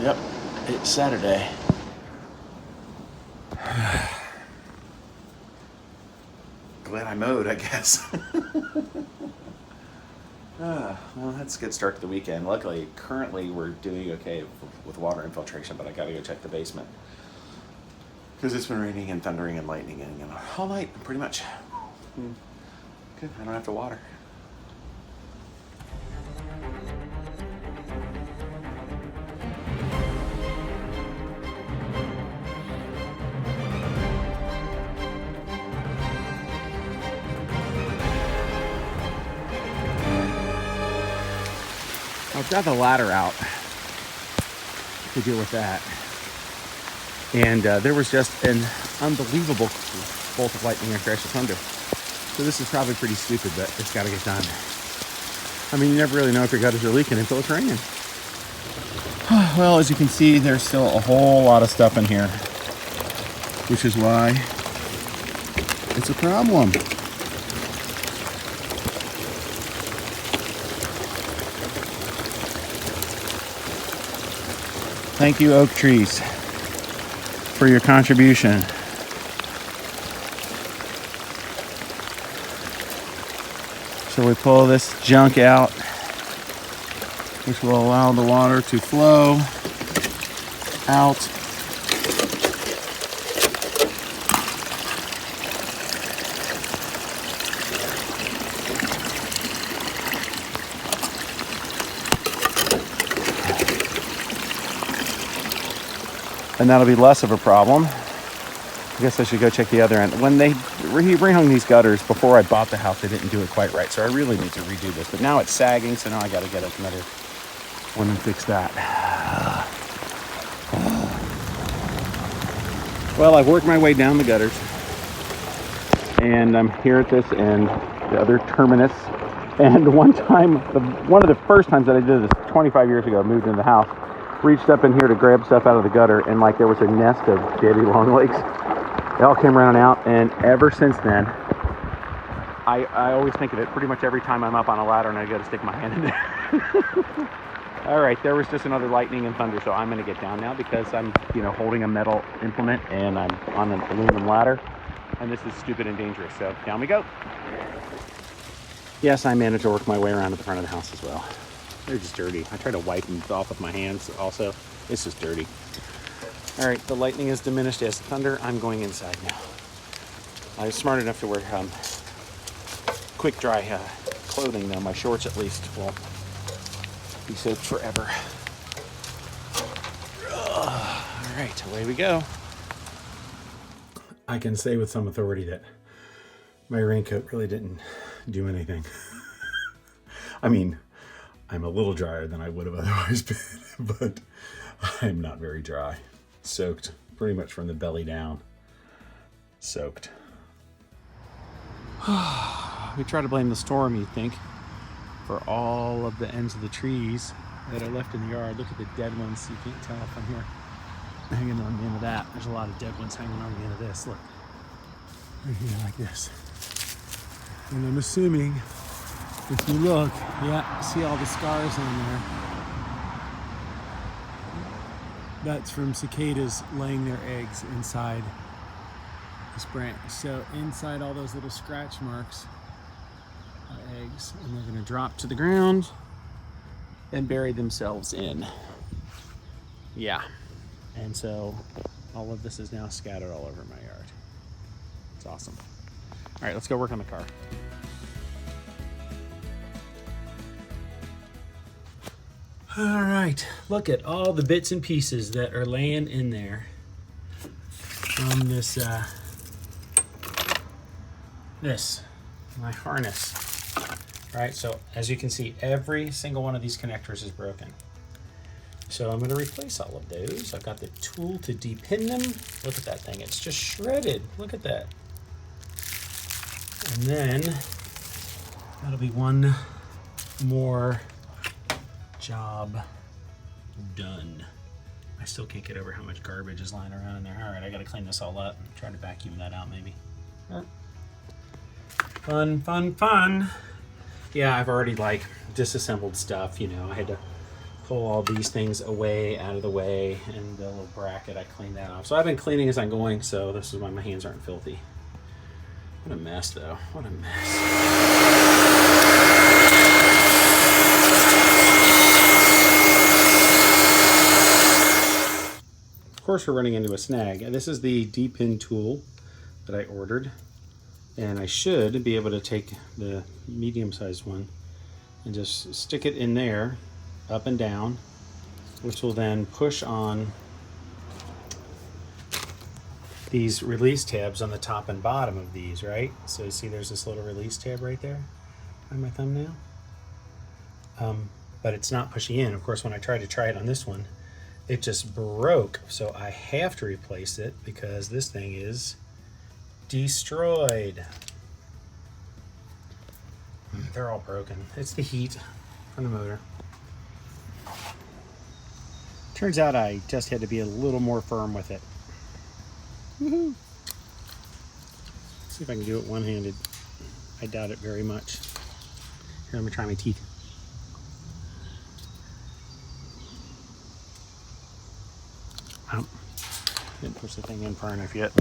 Yep, it's Saturday. Glad I mowed, I guess. Well, that's a good start to the weekend. Luckily, currently we're doing okay with water infiltration, but I gotta go check the basement. Because it's been raining and thundering and lightning and all night, pretty much. Good, I don't have to water. I've got the ladder out to deal with that. And there was just an unbelievable bolt of lightning and crash of thunder. So this is probably pretty stupid, but it's got to get done. I mean, you never really know if your gutters are leaking until it's raining. Well, as you can see, there's still a whole lot of stuff in here, which is why it's a problem. Thank you, oak trees, for your contribution. So we pull this junk out, which will allow the water to flow out. And that'll be less of a problem. I guess I should go check the other end. When they rehung these gutters before I bought the house, they didn't do it quite right. So I really need to redo this. But now it's sagging, so now I got to get another one and fix that. Well, I've worked my way down the gutters. And I'm here at this end, the other terminus. And one time, one of the first times that I did this 25 years ago, I moved into the house, reached up in here to grab stuff out of the gutter, and like there was a nest of daddy longlegs. They all came running out, and ever since then, I always think of it pretty much every time I'm up on a ladder and I go to stick my hand in there. All right, there was just another lightning and thunder, so I'm gonna get down now because I'm, holding a metal implement and I'm on an aluminum ladder, and this is stupid and dangerous, so down we go. Yes, I managed to work my way around to the front of the house as well. They're just dirty. I try to wipe them off with my hands also. It's just dirty. All right, the lightning is diminished as thunder. I'm going inside now. I was smart enough to wear quick dry clothing though. My shorts at least will be soaked forever. All right, away we go. I can say with some authority that my raincoat really didn't do anything. I mean, I'm a little drier than I would have otherwise been, but I'm not very dry. Soaked pretty much from the belly down. Soaked. We try to blame the storm, you'd think, for all of the ends of the trees that are left in the yard. Look at the dead ones. You can't tell if I'm here hanging on the end of that. There's a lot of dead ones hanging on the end of this. Look. Right here like this. And I'm assuming if you look, yeah, see all the scars on there? That's from cicadas laying their eggs inside this branch. So inside all those little scratch marks are eggs, and they're gonna drop to the ground and bury themselves in. Yeah, and so all of this is now scattered all over my yard. It's awesome. All right, let's go work on the car. All right, look at all the bits and pieces that are laying in there from this, my harness. All right, so as you can see, every single one of these connectors is broken. So I'm gonna replace all of those. I've got the tool to depin them. Look at that thing, it's just shredded. Look at that. And then that'll be one more job done. I still can't get over how much garbage is lying around in there. All right, I gotta clean this all up and try to vacuum that out maybe. Fun, fun, fun. Yeah, I've already disassembled stuff, I had to pull all these things away, out of the way, and the little bracket, I cleaned that off. So I've been cleaning as I'm going, so this is why my hands aren't filthy. What a mess, though. What a mess. Of course, we're running into a snag. This is the D-pin tool that I ordered, and I should be able to take the medium-sized one and just stick it in there, up and down, which will then push on these release tabs on the top and bottom of these, right? So you see there's this little release tab right there on my thumbnail. But it's not pushing in. Of course, when I tried to try it on this one, it just broke. So I have to replace it because this thing is destroyed. They're all broken. It's the heat from the motor. Turns out I just had to be a little more firm with it. Woohoo! See if I can do it one-handed. I doubt it very much. Here, let me try my teeth. Oh, didn't push the thing in far enough yet.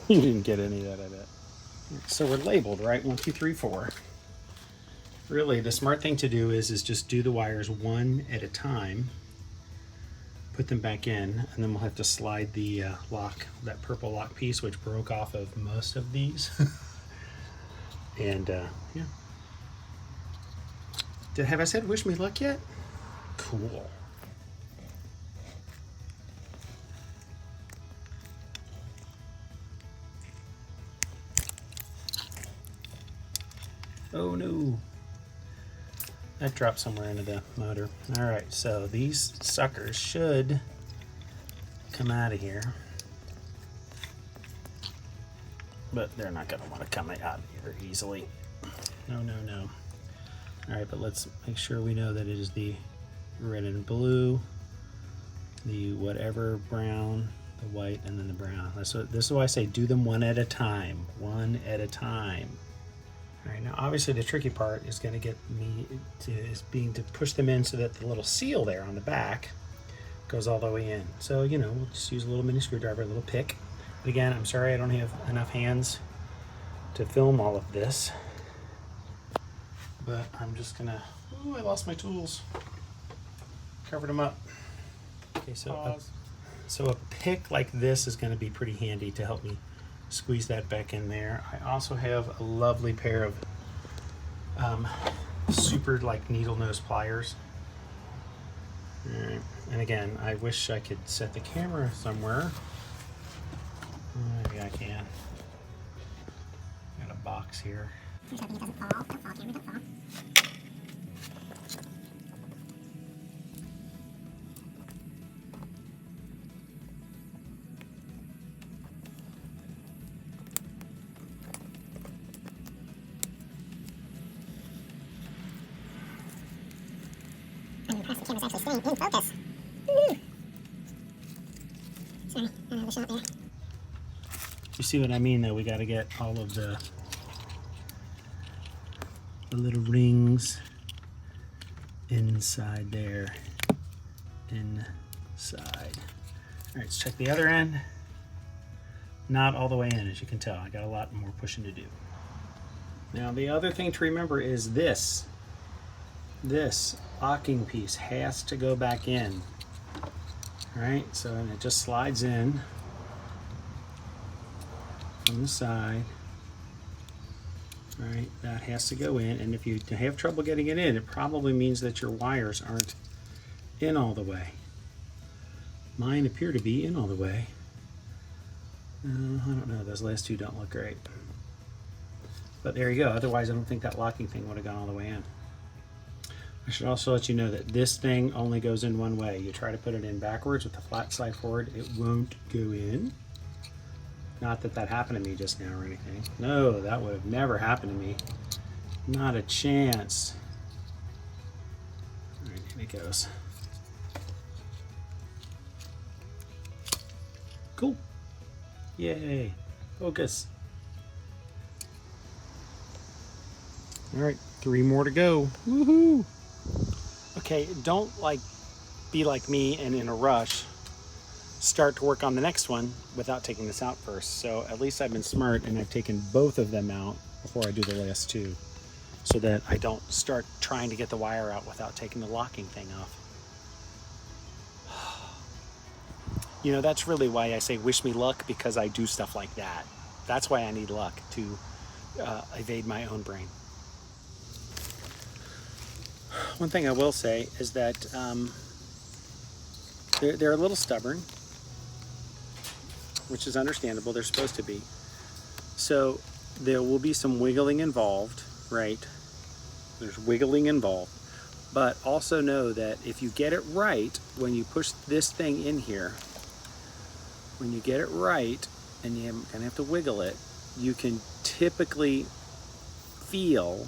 You didn't get any of that, I bet. So we're labeled, right? 1, 2, 3, 4. Really, the smart thing to do is just do the wires one at a time, put them back in, and then we'll have to slide the lock, that purple lock piece, which broke off of most of these. And yeah. Have I said wish me luck yet? Cool. Oh no. That dropped somewhere into the motor. Alright, so these suckers should come out of here. But they're not going to want to come out of here easily. No, no, no. Alright, but let's make sure we know that it is the red and blue, the whatever brown, the white, and then the brown. This is why I say do them one at a time. One at a time. All right, now obviously the tricky part is going to get me to push them in so that the little seal there on the back goes all the way in. So, you know, we'll just use a little mini screwdriver, a little pick. But again, I'm sorry I don't have enough hands to film all of this. But I'm just gonna, ooh, I lost my tools. Covered them up. Okay, so a pick like this is gonna be pretty handy to help me squeeze that back in there. I also have a lovely pair of super like needle nose pliers. Alright, and again, I wish I could set the camera somewhere. Maybe I can. Got a box here. Just hoping it doesn't fall. Don't fall, camera, don't fall. I'm impressed the camera's actually staying in focus. Woo-hoo. Sorry, the shot there. You see what I mean though? We got to get all of the little rings inside there. Inside. All right, let's check the other end. Not all the way in, as you can tell. I got a lot more pushing to do. Now the other thing to remember is this locking piece has to go back in. All right, so and it just slides in from the side. All right, that has to go in, and if you have trouble getting it in, it probably means that your wires aren't in all the way. Mine appear to be in all the way. I don't know, those last two don't look great. But there you go, otherwise I don't think that locking thing would have gone all the way in. I should also let you know that this thing only goes in one way. You try to put it in backwards with the flat side forward, it won't go in. Not that that happened to me just now or anything. No, that would have never happened to me. Not a chance. All right, here it goes. Cool. Yay. Focus. All right, 3 more to go. Woohoo! Okay, don't be like me and in a rush start to work on the next one without taking this out first. So at least I've been smart and I've taken both of them out before I do the last 2, so that I don't start trying to get the wire out without taking the locking thing off. You know, that's really why I say wish me luck, because I do stuff like that. That's why I need luck, to evade my own brain. One thing I will say is that they're a little stubborn, which is understandable. They're supposed to be. So there will be some wiggling involved, right? There's wiggling involved. But also know that if you get it right, when you push this thing in here, when you get it right, and you're gonna have to wiggle it, you can typically feel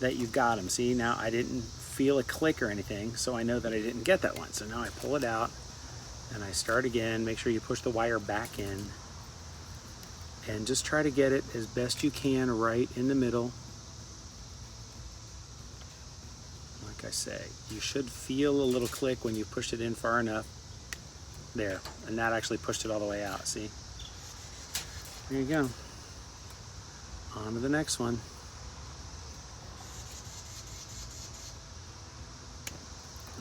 that you've got them. See, now I didn't feel a click or anything, so I know that I didn't get that one. So now I pull it out and I start again. Make sure you push the wire back in and just try to get it as best you can right in the middle. Like I say, you should feel a little click when you push it in far enough. There, and that actually pushed it all the way out, see? There you go. On to the next one.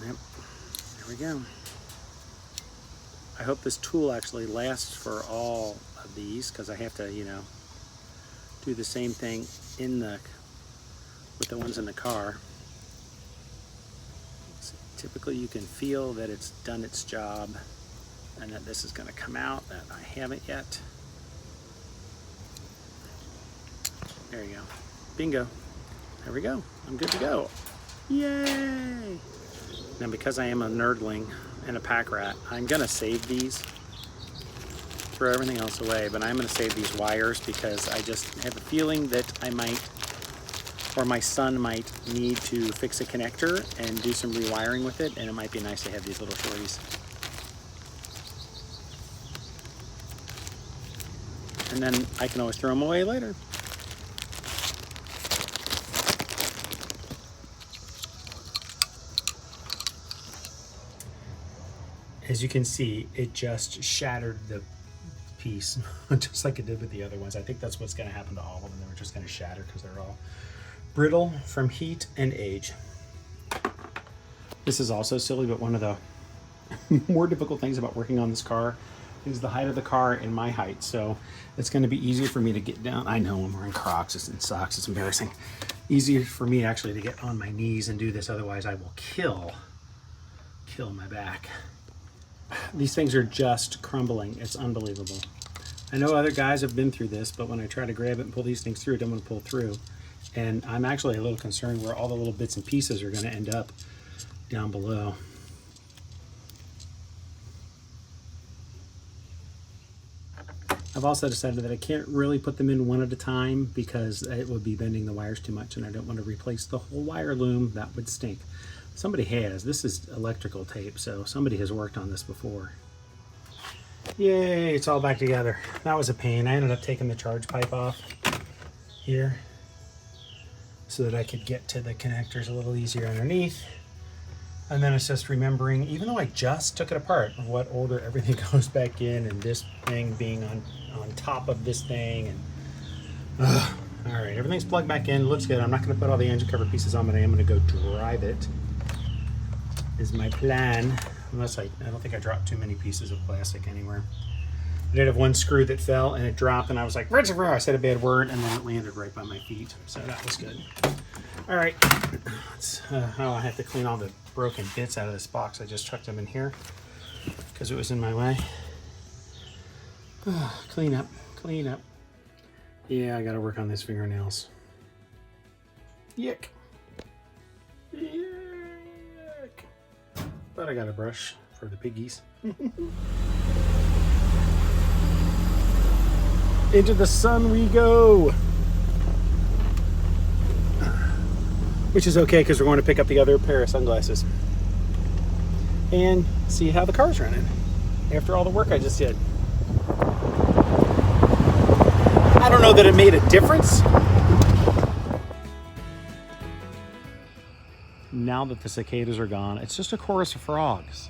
Yep, there we go. I hope this tool actually lasts for all of these, because I have to, you know, do the same thing with the ones in the car. So typically you can feel that it's done its job, and that this is going to come out, that I haven't yet. There you go. Bingo. There we go. I'm good to go. Yay! Now, because I am a nerdling and a pack rat, I'm going to save these. Throw everything else away, but I'm going to save these wires because I just have a feeling that I might, or my son might, need to fix a connector and do some rewiring with it, and it might be nice to have these little shorties. And then I can always throw them away later. As you can see, it just shattered the piece, just like it did with the other ones. I think that's what's going to happen to all of them. They're just going to shatter because they're all brittle from heat and age. This is also silly, but one of the more difficult things about working on this car is the height of the car and my height. So it's going to be easier for me to get down. I know I'm wearing Crocs and socks. It's embarrassing. Easier for me actually to get on my knees and do this. Otherwise I will kill my back. These things are just crumbling. It's unbelievable. I know other guys have been through this, but when I try to grab it and pull these things through, it don't want to pull through. And I'm actually a little concerned where all the little bits and pieces are going to end up down below. I've also decided that I can't really put them in one at a time because it would be bending the wires too much, and I don't want to replace the whole wire loom. That would stink. Somebody has. This is electrical tape, so somebody has worked on this before. Yay, it's all back together. That was a pain. I ended up taking the charge pipe off here so that I could get to the connectors a little easier underneath. And then it's just remembering, even though I just took it apart, what order everything goes back in, and this thing being on top of this thing. And all right, everything's plugged back in. Looks good. I'm not going to put all the engine cover pieces on, but I am going to go drive it. Is my plan. Unless I don't think I dropped too many pieces of plastic anywhere. I did have one screw that fell and it dropped, and I was like, I said a bad word, and then it landed right by my feet. So that was good. All right, that's how I have to clean all the broken bits out of this box. I just chucked them in here because it was in my way. Clean up, clean up. Yeah, I gotta work on these fingernails. Yuck. Yuck. But I got a brush for the piggies. Into the sun we go. Which is okay because we're going to pick up the other pair of sunglasses and see how the car's running. after all the work I just did. I don't know that it made a difference. Now that the cicadas are gone, it's just a chorus of frogs.